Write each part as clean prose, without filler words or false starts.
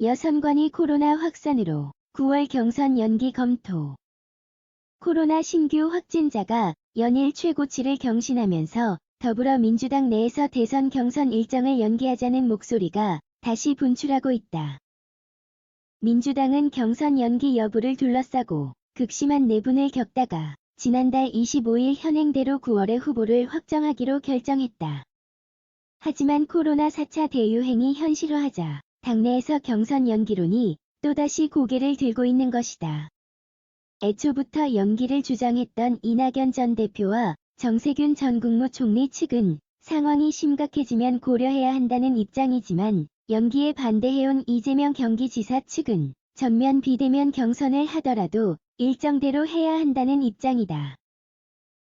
여선관위 코로나 확산으로 9월 경선 연기 검토. 코로나 신규 확진자가 연일 최고치를 경신하면서 더불어민주당 내에서 대선 경선 일정을 연기하자는 목소리가 다시 분출하고 있다. 민주당은 경선 연기 여부를 둘러싸고 극심한 내분을 겪다가 지난달 25일 현행대로 9월에 후보를 확정하기로 결정했다. 하지만 코로나 4차 대유행이 현실화하자 당내에서 경선 연기론이 또다시 고개를 들고 있는 것이다. 애초부터 연기를 주장했던 이낙연 전 대표와 정세균 전 국무총리 측은 상황이 심각해지면 고려해야 한다는 입장이지만 연기에 반대해온 이재명 경기지사 측은 전면 비대면 경선을 하더라도 일정대로 해야 한다는 입장이다.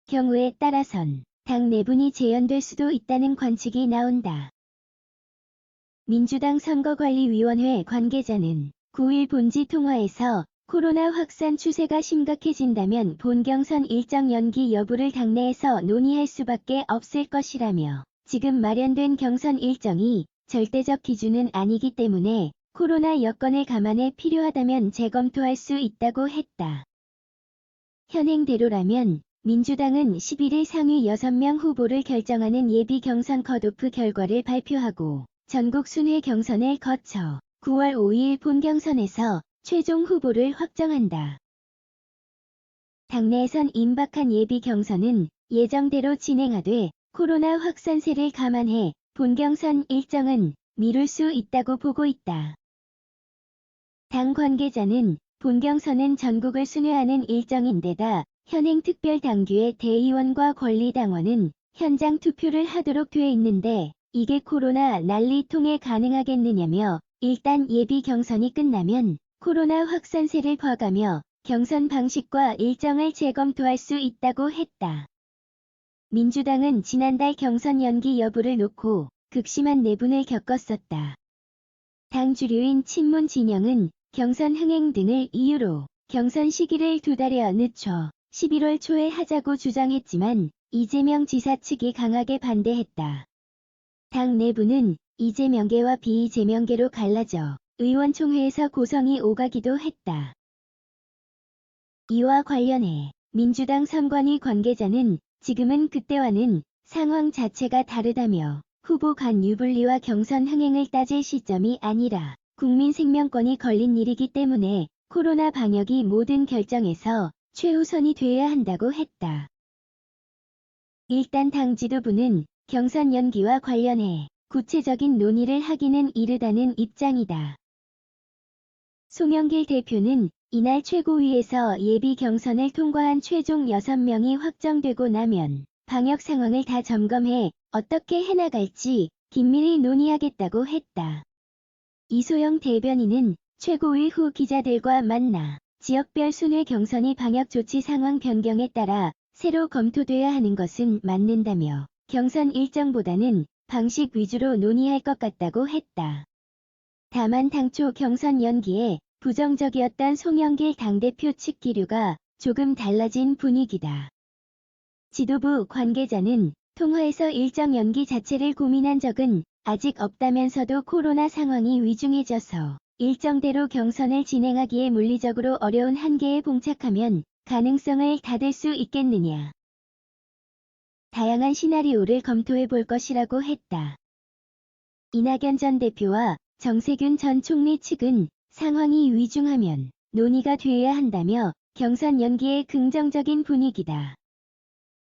경우에 따라선 당 내분이 재현될 수도 있다는 관측이 나온다. 민주당 선거관리위원회 관계자는 9일 본지 통화에서 코로나 확산 추세가 심각해진다면 본경선 일정 연기 여부를 당내에서 논의할 수밖에 없을 것이라며 지금 마련된 경선 일정이 절대적 기준은 아니기 때문에 코로나 여건을 감안해 필요하다면 재검토할 수 있다고 했다. 현행대로라면 민주당은 11일 상위 6명 후보를 결정하는 예비 경선 컷오프 결과를 발표하고 전국 순회 경선을 거쳐 9월 5일 본경선에서 최종 후보를 확정한다. 당내에선 임박한 예비 경선은 예정대로 진행하되 코로나 확산세를 감안해 본경선 일정은 미룰 수 있다고 보고 있다. 당 관계자는 본경선은 전국을 순회하는 일정인데다 현행 특별당규의 대의원과 권리당원은 현장 투표를 하도록 돼 있는데 이게 코로나 난리통에 가능하겠느냐며 일단 예비 경선이 끝나면 코로나 확산세를 봐가며 경선 방식과 일정을 재검토할 수 있다고 했다. 민주당은 지난달 경선 연기 여부를 놓고 극심한 내분을 겪었었다. 당 주류인 친문 진영은 경선 흥행 등을 이유로 경선 시기를 2달여 늦춰 11월 초에 하자고 주장했지만 이재명 지사 측이 강하게 반대했다. 당 내부는 이재명계와 비이재명계로 갈라져 의원총회에서 고성이 오가기도 했다. 이와 관련해 민주당 선관위 관계자는 지금은 그때와는 상황 자체가 다르다며 후보 간 유불리와 경선 흥행을 따질 시점이 아니라 국민 생명권이 걸린 일이기 때문에 코로나 방역이 모든 결정에서 최우선이 돼야 한다고 했다. 일단 당 지도부는 경선 연기와 관련해 구체적인 논의를 하기는 이르다는 입장이다. 송영길 대표는 이날 최고위에서 예비 경선을 통과한 최종 6명이 확정되고 나면 방역 상황을 다 점검해 어떻게 해나갈지 긴밀히 논의하겠다고 했다. 이소영 대변인은 최고위 후 기자들과 만나 지역별 순회 경선이 방역 조치 상황 변경에 따라 새로 검토돼야 하는 것은 맞는다며 경선 일정보다는 방식 위주로 논의할 것 같다고 했다. 다만 당초 경선 연기에 부정적이었던 송영길 당대표 측 기류가 조금 달라진 분위기다. 지도부 관계자는 통화에서 일정 연기 자체를 고민한 적은 아직 없다면서도 코로나 상황이 위중해져서 일정대로 경선을 진행하기에 물리적으로 어려운 한계에 봉착하면 가능성을 닫을 수 있겠느냐. 다양한 시나리오를 검토해 볼 것이라고 했다. 이낙연 전 대표와 정세균 전 총리 측은 상황이 위중하면 논의가 돼야 한다며 경선 연기에 긍정적인 분위기다.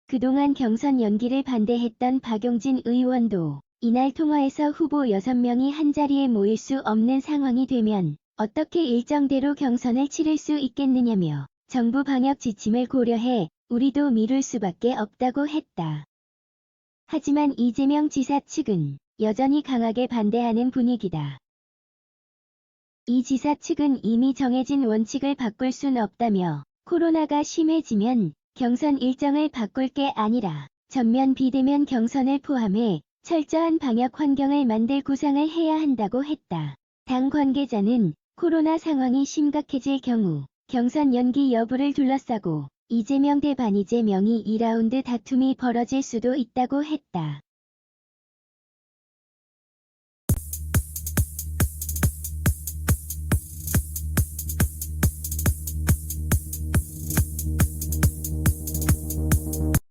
그동안 경선 연기를 반대했던 박용진 의원도 이날 통화에서 후보 6명이 한자리에 모일 수 없는 상황이 되면 어떻게 일정대로 경선을 치를 수 있겠느냐며 정부 방역 지침을 고려해 우리도 미룰 수밖에 없다고 했다. 하지만 이재명 지사 측은 여전히 강하게 반대하는 분위기다. 이 지사 측은 이미 정해진 원칙을 바꿀 순 없다며 코로나가 심해지면 경선 일정을 바꿀 게 아니라 전면 비대면 경선을 포함해 철저한 방역 환경을 만들 구상을 해야 한다고 했다. 당 관계자는 코로나 상황이 심각해질 경우 경선 연기 여부를 둘러싸고 이재명 대 반이재명이 2라운드 다툼이 벌어질 수도 있다고 했다.